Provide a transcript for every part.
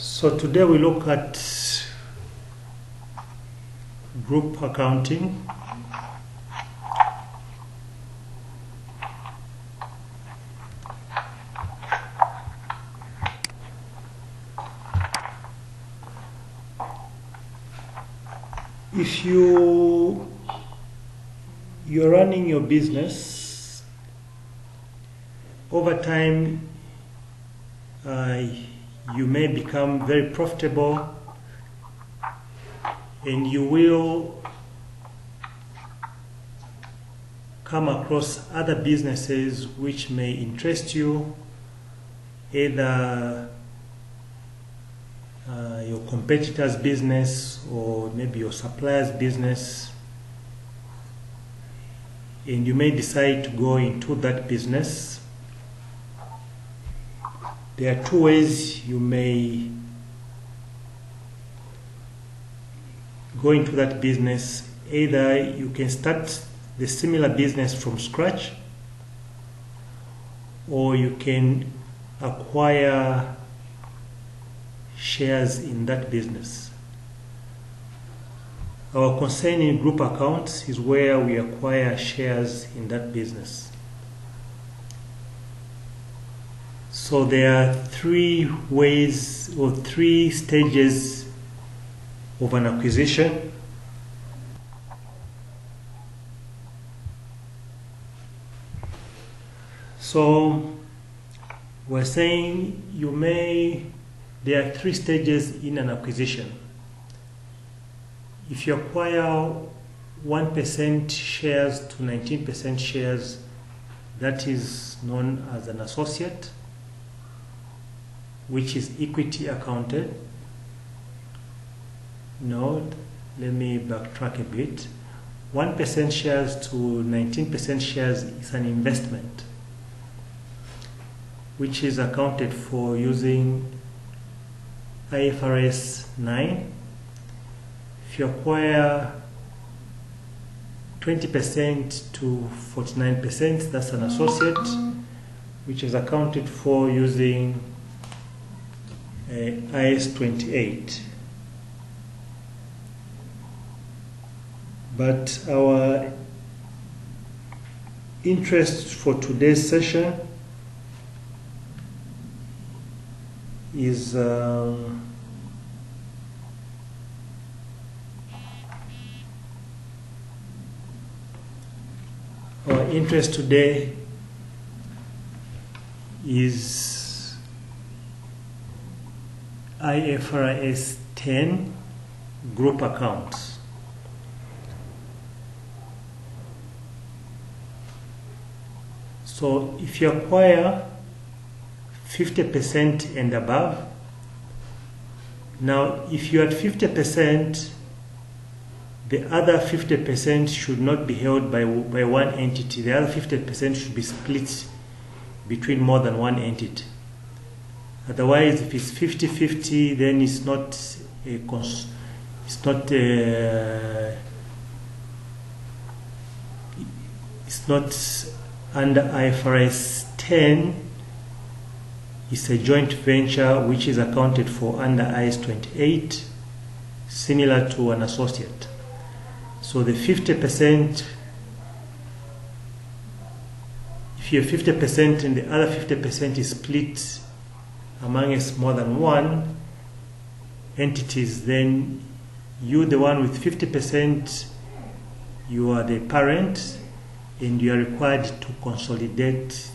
So today we look at group accounting. If you're running your business, over time you may become very profitable, and you will come across other businesses which may interest you, either your competitor's business or maybe your supplier's business, and you may decide to go into that business. There are two ways you may go into that business. Either you can start the similar business from scratch, or you can acquire shares in that business. Our concern in group accounts is where we acquire shares in that business. So there are three ways or three stages of an acquisition. So we're saying there are three stages in an acquisition. If you acquire 1% shares to 19% shares, that is known as an associate, which is equity accounted. No, let me backtrack a bit. 1% shares to 19% shares is an investment, which is accounted for using IFRS 9. If you acquire 20% to 49%, that's an associate, which is accounted for using IAS 28. But our interest for today's session is our interest today is IFRS 10 group accounts. So if you acquire 50% and above, now if you are at 50%, the other 50% should not be held by one entity. The other 50% should be split between more than one entity. Otherwise, if it's 50-50, then it's not under IFRS 10. It's a joint venture which is accounted for under IAS 28, similar to an associate. So the 50%, if you have 50% and the other 50% is split amongst more than one entities, then you, the one with 50%, you are the parent, and you are required to consolidate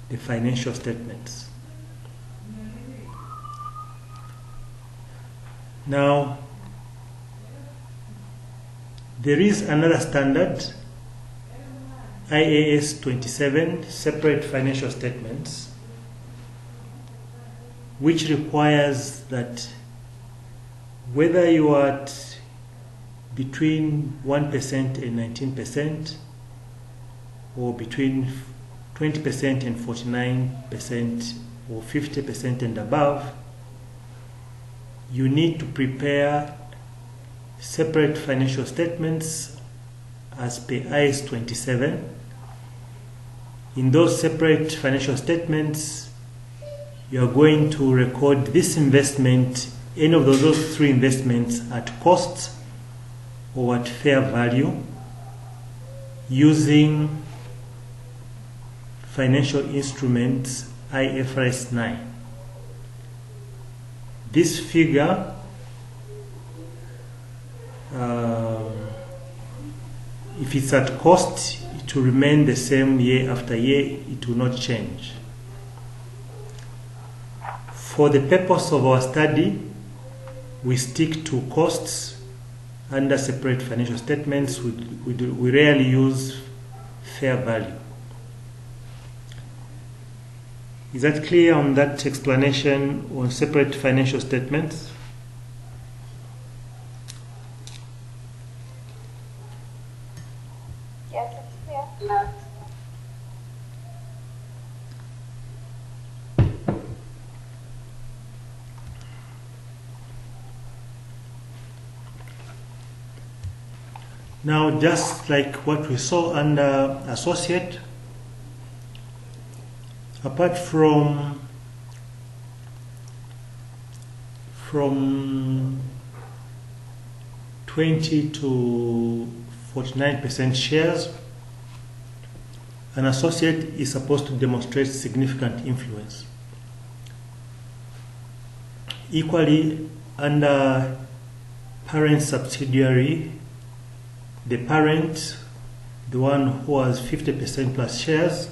the financial statements. Now, there is another standard, IAS 27, separate financial statements, which requires that whether you are at between 1% and 19%, or between 20% and 49%, or 50% and above, you need to prepare separate financial statements as per IAS 27. In those separate financial statements, you are going to record this investment, any of those three investments, at cost or at fair value using financial instruments IFRS 9. This figure if it's at cost, it will remain the same year after year, it will not change. For the purpose of our study, we stick to costs under separate financial statements. We rarely use fair value. Is that clear on that explanation on separate financial statements? Yes, it's clear. Now, just like what we saw under associate, apart from 20 to 49% shares, an associate is supposed to demonstrate significant influence. Equally, under parent subsidiary, the parent, the one who has 50% plus shares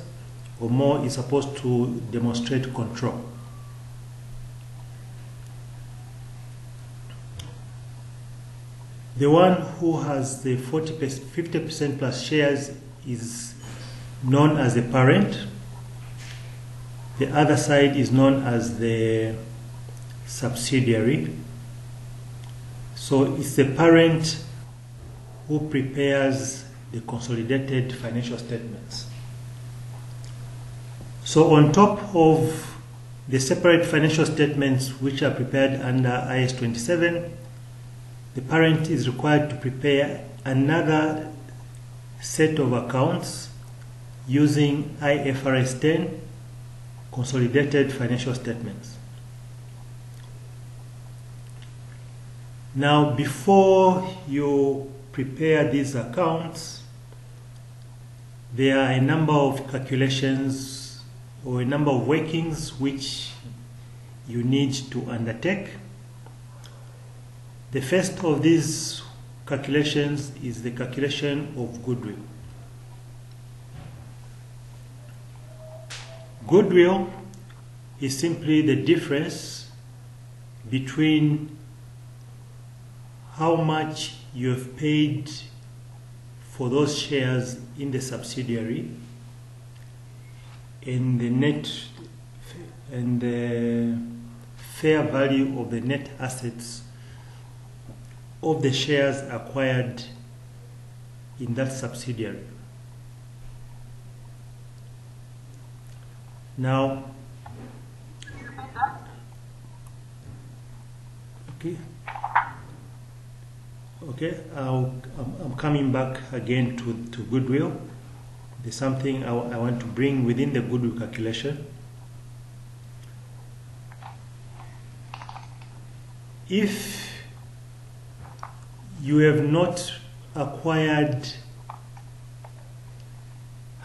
or more, is supposed to demonstrate control. The one who has the 50% plus shares is known as the parent. The other side is known as the subsidiary. So it's the parent who prepares the consolidated financial statements. So on top of the separate financial statements which are prepared under IS 27, the parent is required to prepare another set of accounts using IFRS 10 consolidated financial statements. Now, before you prepare these accounts, there are a number of calculations or a number of workings which you need to undertake. The first of these calculations is the calculation of goodwill. Goodwill is simply the difference between how much you have paid for those shares in the subsidiary and the net and the fair value of the net assets of the shares acquired in that subsidiary. Now, okay, I'm coming back again to goodwill. There's something I want to bring within the goodwill calculation. If you have not acquired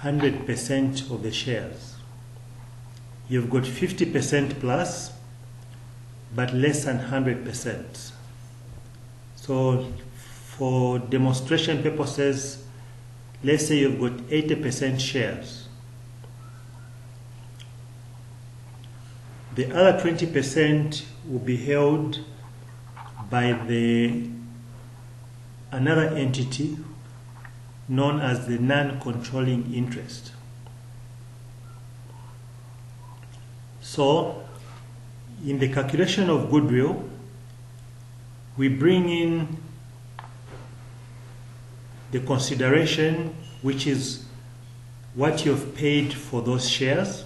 100% of the shares, you've got 50% plus, but less than 100%. So for demonstration purposes, let's say you've got 80% shares. The other 20% will be held by another entity known as the non-controlling interest. So, in the calculation of goodwill, we bring in the consideration, which is what you've paid for those shares.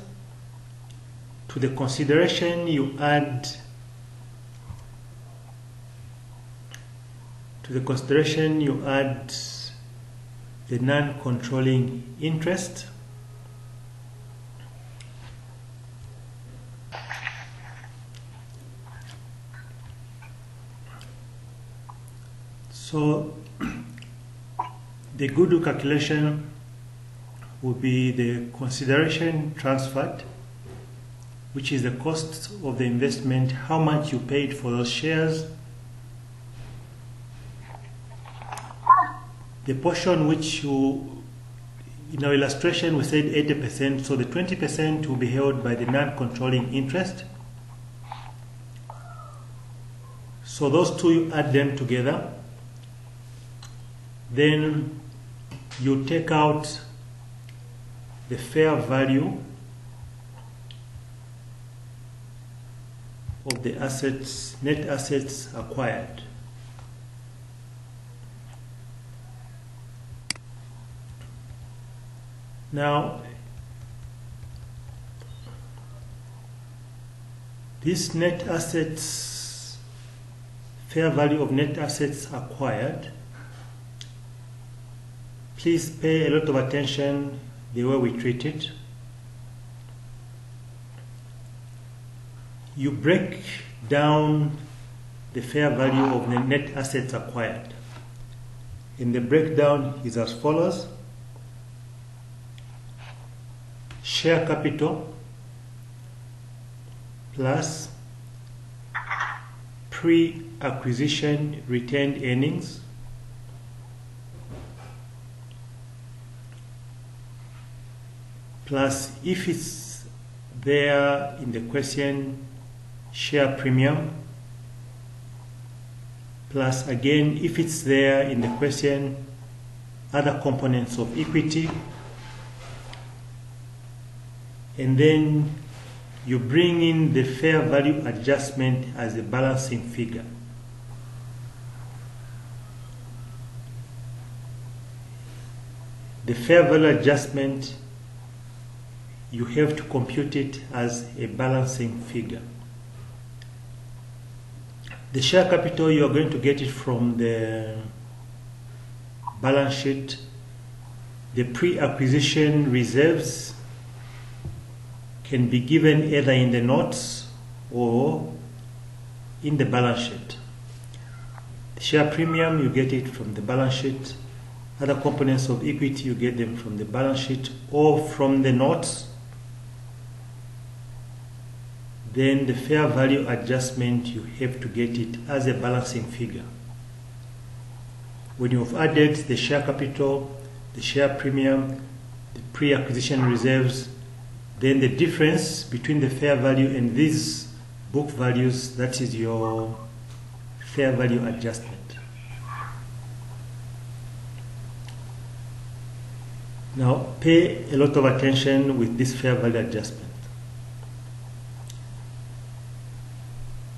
To the consideration you add the non-controlling interest. So the goodwill calculation will be the consideration transferred, which is the cost of the investment, how much you paid for those shares, the portion which you, in our illustration we said 80%, so the 20% will be held by the non-controlling interest. So those two, you add them together, then you take out the fair value of the assets, net assets acquired. Now, this net assets, fair value of net assets acquired, please pay a lot of attention the way we treat it. You break down the fair value of the net assets acquired. And the breakdown is as follows: share capital plus pre-acquisition retained earnings plus, if it's there in the question, share premium, plus again, if it's there in the question, other components of equity, and then you bring in the fair value adjustment as a balancing figure. The fair value adjustment, you have to compute it as a balancing figure. The share capital, you are going to get it from the balance sheet. The pre-acquisition reserves can be given either in the notes or in the balance sheet. The share premium, you get it from the balance sheet. Other components of equity, you get them from the balance sheet or from the notes. Then the fair value adjustment, you have to get it as a balancing figure. When you've added the share capital, the share premium, the pre-acquisition reserves, then the difference between the fair value and these book values, that is your fair value adjustment. Now pay a lot of attention with this fair value adjustment.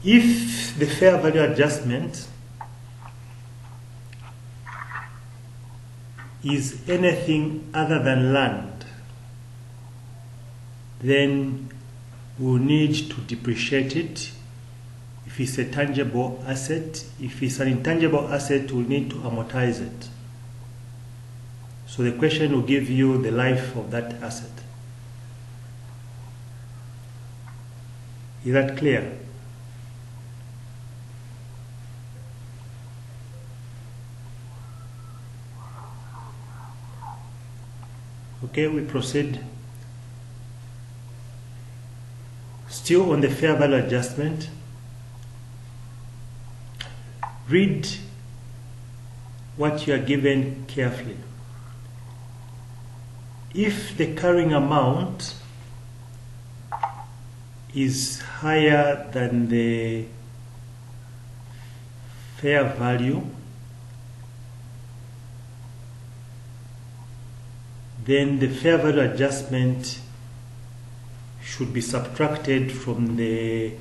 If the fair value adjustment is anything other than land, then we'll need to depreciate it. If it's a tangible asset, if it's an intangible asset, we'll need to amortize it. So the question will give you the life of that asset. Is that clear? Okay, we proceed. Still on the fair value adjustment, read what you are given carefully. If the carrying amount is higher than the fair value, then the fair value adjustment should be subtracted from the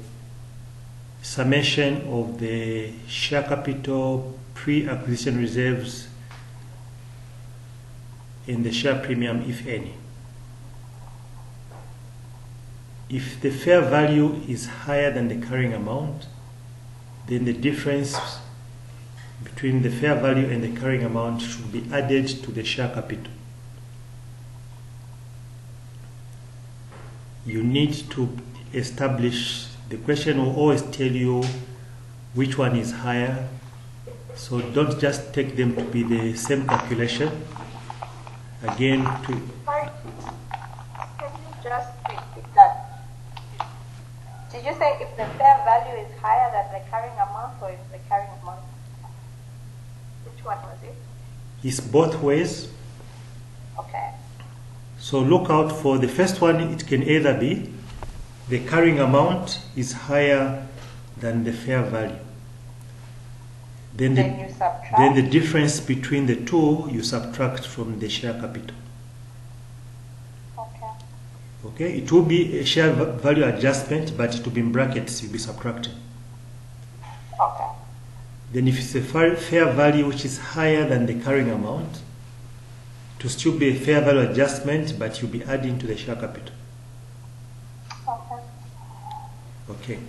summation of the share capital, pre-acquisition reserves, and the share premium, if any. If the fair value is higher than the carrying amount, then the difference between the fair value and the carrying amount should be added to the share capital. You need to establish, the question will always tell you which one is higher, So don't just take them to be the same calculation. Again, Sorry, can you just repeat that? Did you say if the fair value is higher than the carrying amount, or if the carrying amount? Which one was it? it's both ways. Okay. So look out for the first one. It can either be the carrying amount is higher than the fair value. Then you subtract. then the difference between the two you subtract from the share capital. Okay. Okay, it will be a share value adjustment, but it will be in brackets. You'll be subtracting. Okay. Then if it's a fair value which is higher than the carrying amount, it will still be a fair value adjustment, but you'll be adding to the share capital. Okay. Okay.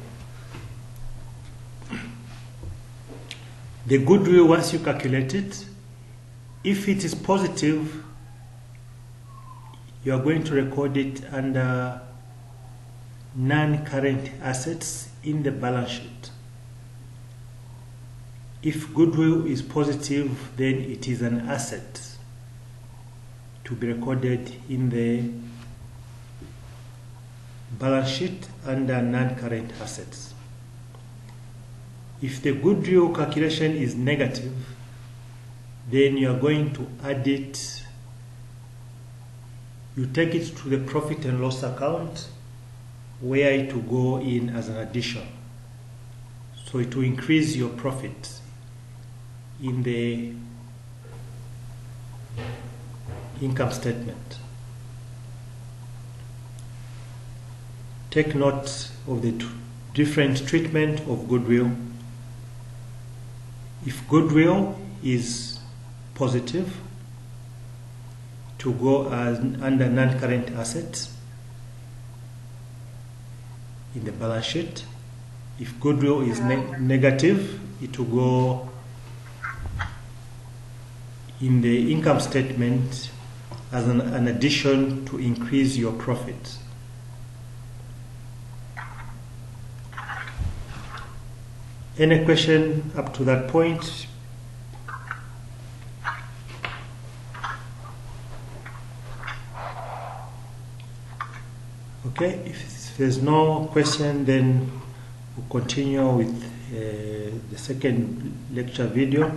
The goodwill, once you calculate it, if it is positive, you are going to record it under non-current assets in the balance sheet. If goodwill is positive, then it is an asset to be recorded in the balance sheet under non-current assets. If the goodwill calculation is negative, then you are going to add it. You take it to the profit and loss account, where it will go in as an addition. So it will increase your profit in the income statement. Take note of the different treatment of goodwill. If goodwill is positive, to go as under non-current assets in the balance sheet. If goodwill is negative, it will go in the income statement as an addition to increase your profit. Any question up to that point? Okay, if there's no question, then we'll continue with the second lecture video.